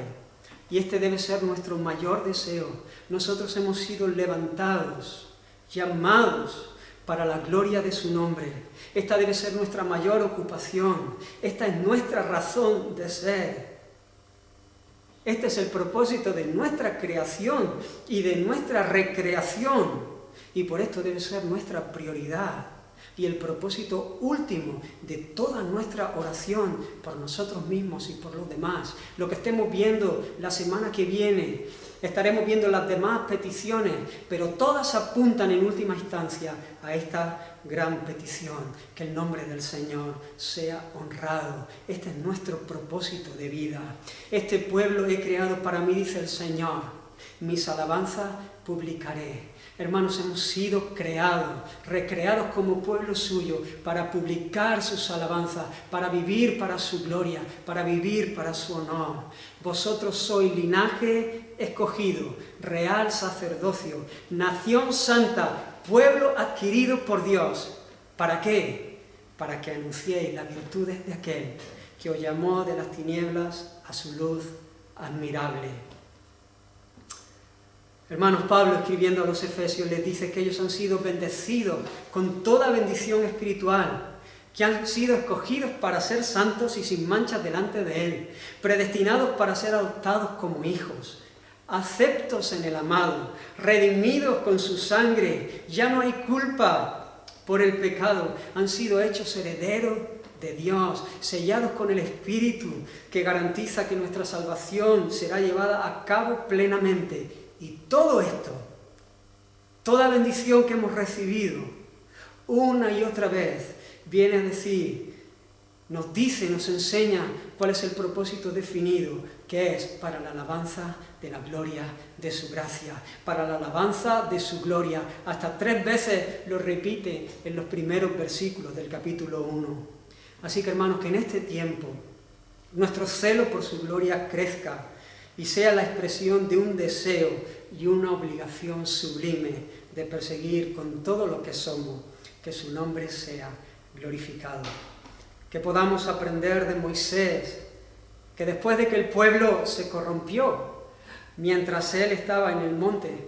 y este debe ser nuestro mayor deseo. Nosotros hemos sido levantados, llamados para la gloria de su nombre. Esta debe ser nuestra mayor ocupación, esta es nuestra razón de ser. Este es el propósito de nuestra creación y de nuestra recreación, y por esto debe ser nuestra prioridad y el propósito último de toda nuestra oración por nosotros mismos y por los demás. Lo que estemos viendo la semana que viene, estaremos viendo las demás peticiones, pero todas apuntan en última instancia a esta gran petición, que el nombre del Señor sea honrado. Este es nuestro propósito de vida. Este pueblo he creado para mí, dice el Señor, mis alabanzas publicaré. Hermanos, hemos sido creados, recreados como pueblo suyo para publicar sus alabanzas, para vivir para su gloria, para vivir para su honor. Vosotros sois linaje escogido, real sacerdocio, nación santa, pueblo adquirido por Dios. ¿Para qué? Para que anunciéis las virtudes de aquel que os llamó de las tinieblas a su luz admirable. Hermanos, Pablo, escribiendo a los Efesios, les dice que ellos han sido bendecidos con toda bendición espiritual, que han sido escogidos para ser santos y sin manchas delante de Él, predestinados para ser adoptados como hijos, aceptos en el amado, redimidos con su sangre, ya no hay culpa por el pecado, han sido hechos herederos de Dios, sellados con el Espíritu que garantiza que nuestra salvación será llevada a cabo plenamente. Y todo esto, toda bendición que hemos recibido, una y otra vez, viene a decir, nos dice, nos enseña cuál es el propósito definido, que es para la alabanza de la gloria de su gracia, para la alabanza de su gloria. Hasta 3 veces lo repite en los primeros versículos del capítulo 1. Así que, hermanos, que en este tiempo nuestro celo por su gloria crezca y sea la expresión de un deseo y una obligación sublime de perseguir con todo lo que somos, que su nombre sea glorificado. Que podamos aprender de Moisés, que después de que el pueblo se corrompió, mientras él estaba en el monte,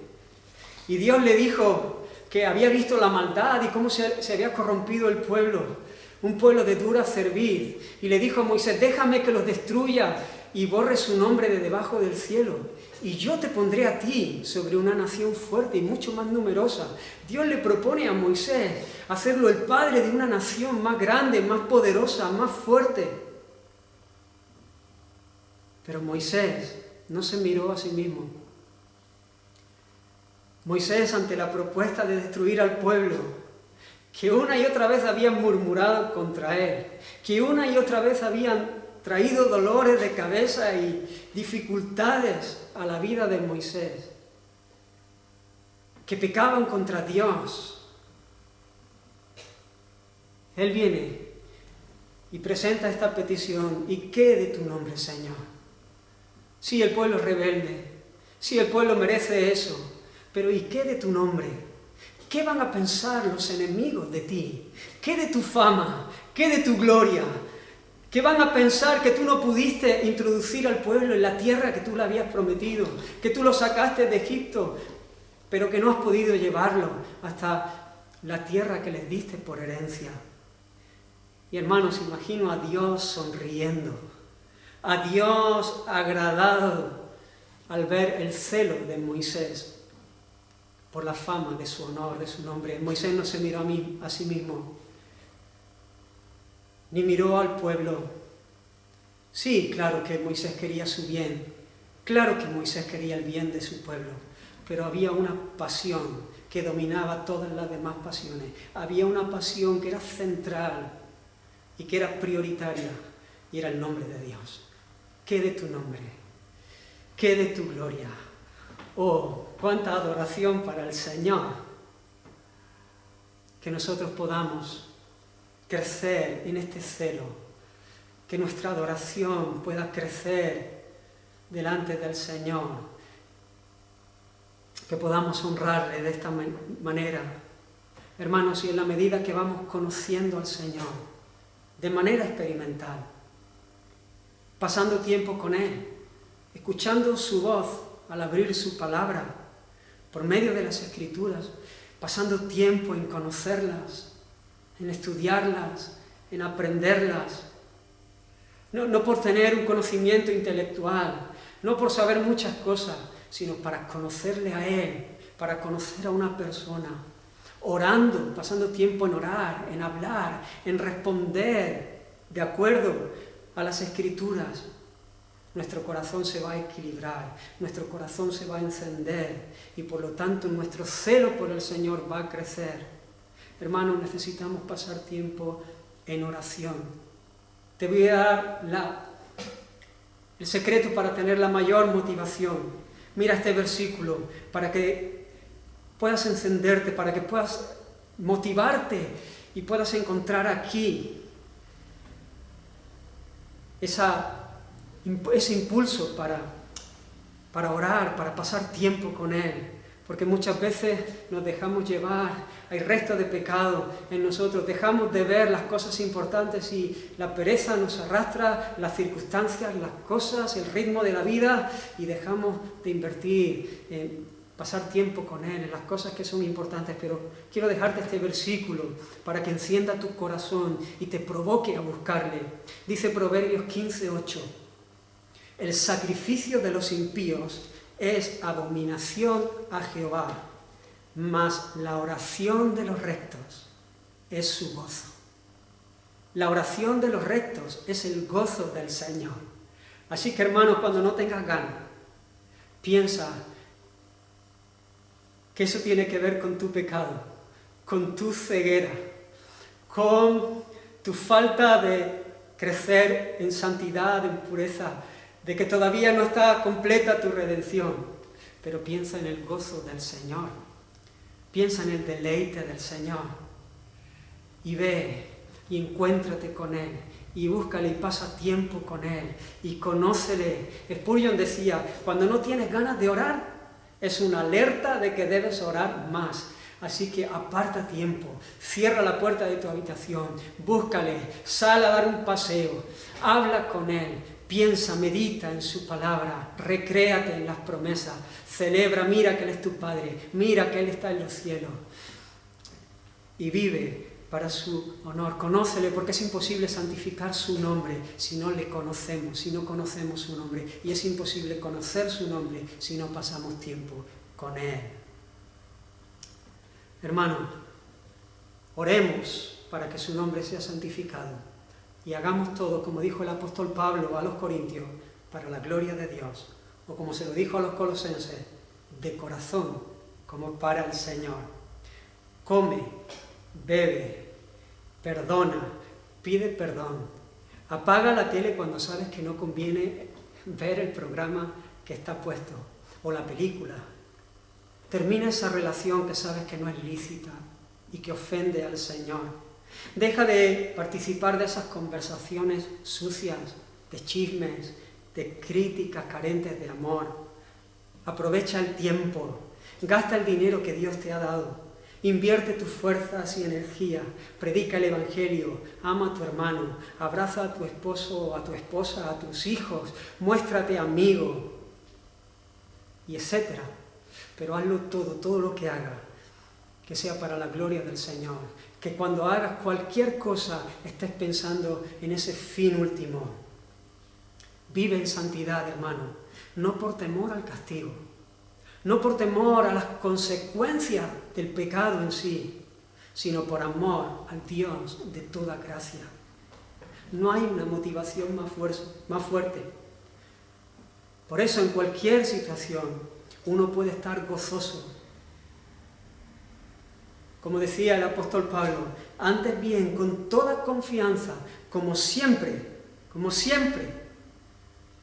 y Dios le dijo que había visto la maldad y cómo se había corrompido el pueblo, un pueblo de dura cerviz, y le dijo a Moisés, déjame que los destruya y borre su nombre de debajo del cielo, y yo te pondré a ti sobre una nación fuerte y mucho más numerosa. Dios le propone a Moisés hacerlo el padre de una nación más grande, más poderosa, más fuerte. Pero Moisés no se miró a sí mismo. Moisés, ante la propuesta de destruir al pueblo, que una y otra vez habían murmurado contra él, que una y otra vez habían traído dolores de cabeza y dificultades a la vida de Moisés, que pecaban contra Dios. Él viene y presenta esta petición, ¿y qué de tu nombre, Señor? Sí, el pueblo es rebelde, sí, el pueblo merece eso, Pero ¿y qué de tu nombre? ¿Qué van a pensar los enemigos de ti? ¿Qué de tu fama? ¿Qué de tu gloria? ¿Qué van a pensar que tú no pudiste introducir al pueblo en la tierra que tú le habías prometido? Que tú lo sacaste de Egipto, pero que no has podido llevarlo hasta la tierra que les diste por herencia. Y hermanos, imagino a Dios sonriendo, a Dios agradado al ver el celo de Moisés por la fama de su honor, de su nombre. Moisés no se miró a sí mismo, ni miró al pueblo. Sí, claro que Moisés quería su bien, claro que Moisés quería el bien de su pueblo, pero había una pasión que dominaba todas las demás pasiones. Había una pasión que era central y que era prioritaria, y era el nombre de Dios. ¿Qué de tu nombre? ¿Qué de tu gloria? Oh, cuánta adoración para el Señor. Que nosotros podamos crecer en este celo, que nuestra adoración pueda crecer delante del Señor, que podamos honrarle de esta manera. Hermanos, y en la medida que vamos conociendo al Señor, de manera experimental, pasando tiempo con Él, escuchando su voz al abrir su palabra, por medio de las Escrituras, pasando tiempo en conocerlas, en estudiarlas, en aprenderlas, no por tener un conocimiento intelectual, no por saber muchas cosas, sino para conocerle a Él, para conocer a una persona, orando, pasando tiempo en orar, en hablar, en responder de acuerdo a las Escrituras. Nuestro corazón se va a equilibrar, nuestro corazón se va a encender y por lo tanto nuestro celo por el Señor va a crecer. Hermanos, necesitamos pasar tiempo en oración. Te voy a dar el secreto para tener la mayor motivación. Mira este versículo para que puedas encenderte, para que puedas motivarte y puedas encontrar aquí ese impulso para orar, para pasar tiempo con Él. Porque muchas veces nos dejamos llevar, hay restos de pecado en nosotros, dejamos de ver las cosas importantes y la pereza nos arrastra, las circunstancias, las cosas, el ritmo de la vida y dejamos de invertir en pasar tiempo con Él, en las cosas que son importantes. Pero quiero dejarte este versículo para que encienda tu corazón y te provoque a buscarle. Dice Proverbios 15:8, el sacrificio de los impíos es abominación a Jehová, mas la oración de los rectos es su gozo. La oración de los rectos es el gozo del Señor. Así que, hermanos, cuando no tengas ganas, piensa que eso tiene que ver con tu pecado, con tu ceguera, con tu falta de crecer en santidad, en pureza, de que todavía no está completa tu redención. Pero piensa en el gozo del Señor, piensa en el deleite del Señor, y ve y encuéntrate con Él, y búscale y pasa tiempo con Él, y conócele. Spurgeon decía, cuando no tienes ganas de orar, es una alerta de que debes orar más. Así que aparta tiempo, cierra la puerta de tu habitación, búscale, sal a dar un paseo, habla con Él, piensa, medita en su palabra, recréate en las promesas, celebra, mira que Él es tu Padre, mira que Él está en los cielos y vive para su honor. Conócele, porque es imposible santificar su nombre si no le conocemos, si no conocemos su nombre, y es imposible conocer su nombre si no pasamos tiempo con Él. Hermanos, oremos para que su nombre sea santificado y hagamos todo, como dijo el apóstol Pablo a los Corintios, para la gloria de Dios, o como se lo dijo a los colosenses, de corazón, como para el Señor. Come, bebe, perdona, pide perdón. Apaga la tele cuando sabes que no conviene ver el programa que está puesto, o la película. Termina esa relación que sabes que no es lícita y que ofende al Señor. Deja de participar de esas conversaciones sucias, de chismes, de críticas carentes de amor. Aprovecha el tiempo. Gasta el dinero que Dios te ha dado. Invierte tus fuerzas y energía. Predica el Evangelio. Ama a tu hermano. Abraza a tu esposo o a tu esposa, a tus hijos. Muéstrate amigo. Y etcétera. Pero hazlo todo lo que hagas, que sea para la gloria del Señor. Que cuando hagas cualquier cosa estés pensando en ese fin último. Vive en santidad, hermano, no por temor al castigo, no por temor a las consecuencias del pecado en sí, sino por amor al Dios de toda gracia. No hay una motivación más fuerte. Por eso en cualquier situación uno puede estar gozoso. Como decía el apóstol Pablo, antes bien, con toda confianza, como siempre,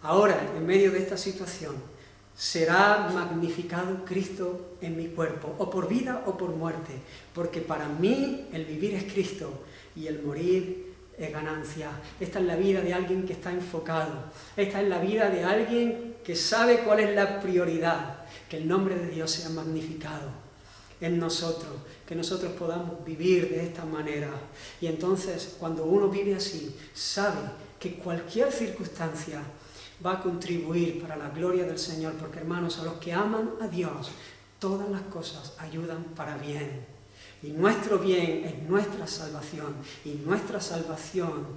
ahora, en medio de esta situación, será magnificado Cristo en mi cuerpo, o por vida o por muerte, porque para mí el vivir es Cristo y el morir es ganancia. Esta es la vida de alguien que está enfocado. Esta es la vida de alguien que sabe cuál es la prioridad. Que el nombre de Dios sea magnificado en nosotros, que nosotros podamos vivir de esta manera. Y entonces, cuando uno vive así, sabe que cualquier circunstancia va a contribuir para la gloria del Señor, porque hermanos, a los que aman a Dios, todas las cosas ayudan para bien. Y nuestro bien es nuestra salvación, y nuestra salvación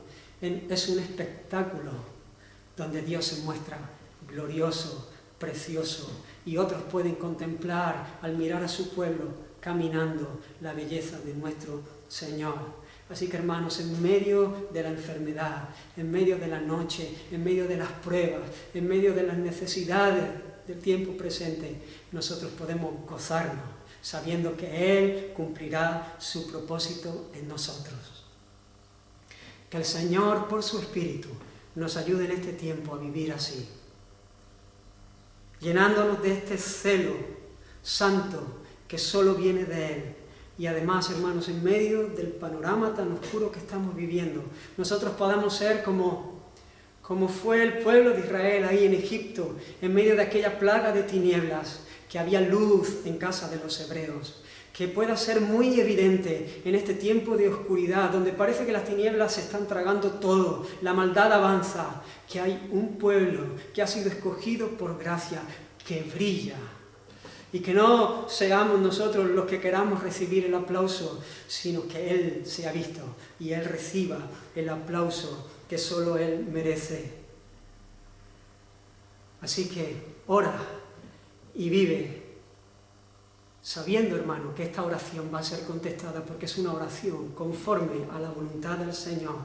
es un espectáculo donde Dios se muestra glorioso, precioso, y otros pueden contemplar al mirar a su pueblo caminando la belleza de nuestro Señor. Así que hermanos, en medio de la enfermedad, en medio de la noche, en medio de las pruebas, en medio de las necesidades del tiempo presente, nosotros podemos gozarnos, sabiendo que Él cumplirá su propósito en nosotros. Que el Señor, por su Espíritu, nos ayude en este tiempo a vivir así, llenándonos de este celo santo que solo viene de Él. Y además, hermanos, en medio del panorama tan oscuro que estamos viviendo, nosotros podamos ser como fue el pueblo de Israel ahí en Egipto, en medio de aquella plaga de tinieblas, que había luz en casa de los hebreos. Que pueda ser muy evidente en este tiempo de oscuridad, donde parece que las tinieblas se están tragando todo, la maldad avanza, que hay un pueblo que ha sido escogido por gracia, que brilla. Y que no seamos nosotros los que queramos recibir el aplauso, sino que Él sea visto y Él reciba el aplauso que solo Él merece. Así que ora y vive, sabiendo, hermano, que esta oración va a ser contestada, porque es una oración conforme a la voluntad del Señor,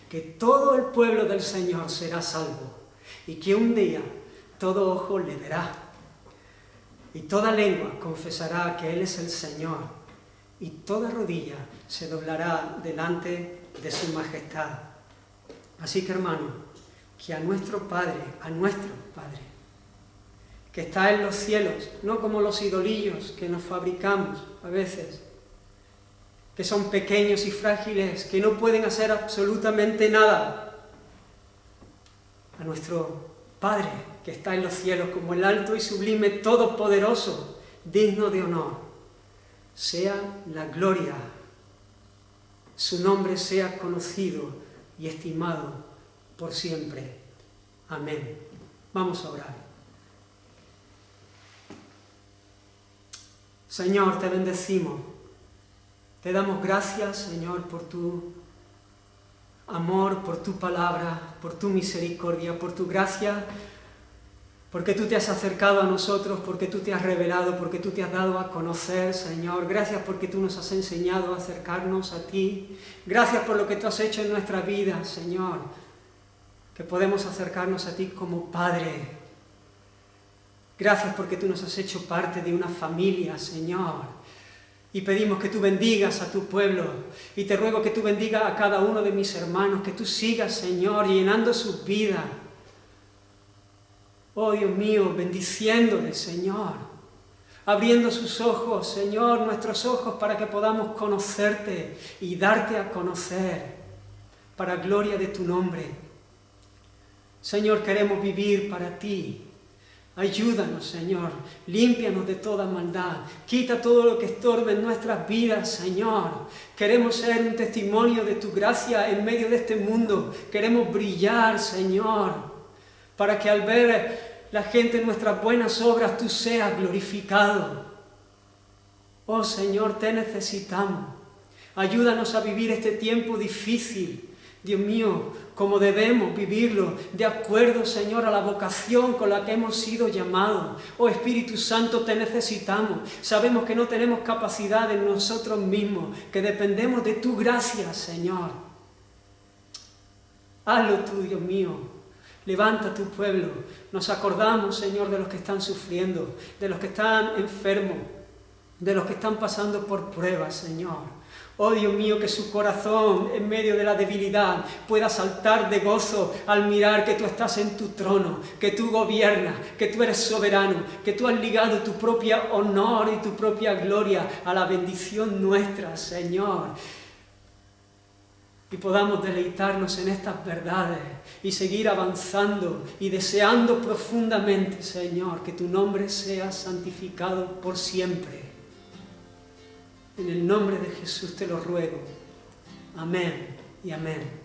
que todo el pueblo del Señor será salvo, y que un día todo ojo le verá, y toda lengua confesará que Él es el Señor, y toda rodilla se doblará delante de su majestad. Así que, hermano, que a nuestro Padre, que está en los cielos, no como los idolillos que nos fabricamos a veces, que son pequeños y frágiles, que no pueden hacer absolutamente nada. A nuestro Padre, que está en los cielos, como el alto y sublime, todopoderoso, digno de honor, sea la gloria, su nombre sea conocido y estimado por siempre. Amén. Vamos a orar. Señor, te bendecimos. Te damos gracias, Señor, por tu amor, por tu palabra, por tu misericordia, por tu gracia, porque tú te has acercado a nosotros, porque tú te has revelado, porque tú te has dado a conocer, Señor. Gracias porque tú nos has enseñado a acercarnos a ti. Gracias por lo que tú has hecho en nuestra vida, Señor, que podemos acercarnos a ti como Padre. Gracias porque tú nos has hecho parte de una familia, Señor. Y pedimos que tú bendigas a tu pueblo. Y te ruego que tú bendigas a cada uno de mis hermanos, que tú sigas, Señor, llenando sus vidas. Oh, Dios mío, bendiciéndoles, Señor. Abriendo sus ojos, Señor, nuestros ojos, para que podamos conocerte y darte a conocer, para gloria de tu nombre. Señor, queremos vivir para ti. Ayúdanos, Señor, límpianos de toda maldad, quita todo lo que estorbe en nuestras vidas, Señor. Queremos ser un testimonio de tu gracia en medio de este mundo, queremos brillar, Señor, para que al ver la gente nuestras buenas obras, tú seas glorificado. Oh Señor, te necesitamos. Ayúdanos a vivir este tiempo difícil, Dios mío, como debemos vivirlo, de acuerdo, Señor, a la vocación con la que hemos sido llamados. Oh Espíritu Santo, te necesitamos. Sabemos que no tenemos capacidad en nosotros mismos, que dependemos de tu gracia, Señor. Hazlo tú, Dios mío. Levanta a tu pueblo. Nos acordamos, Señor, de los que están sufriendo, de los que están enfermos, de los que están pasando por pruebas, Señor. Oh Dios mío, que su corazón en medio de la debilidad pueda saltar de gozo al mirar que tú estás en tu trono, que tú gobiernas, que tú eres soberano, que tú has ligado tu propio honor y tu propia gloria a la bendición nuestra, Señor. Y podamos deleitarnos en estas verdades y seguir avanzando y deseando profundamente, Señor, que tu nombre sea santificado por siempre. En el nombre de Jesús te lo ruego. Amén y amén.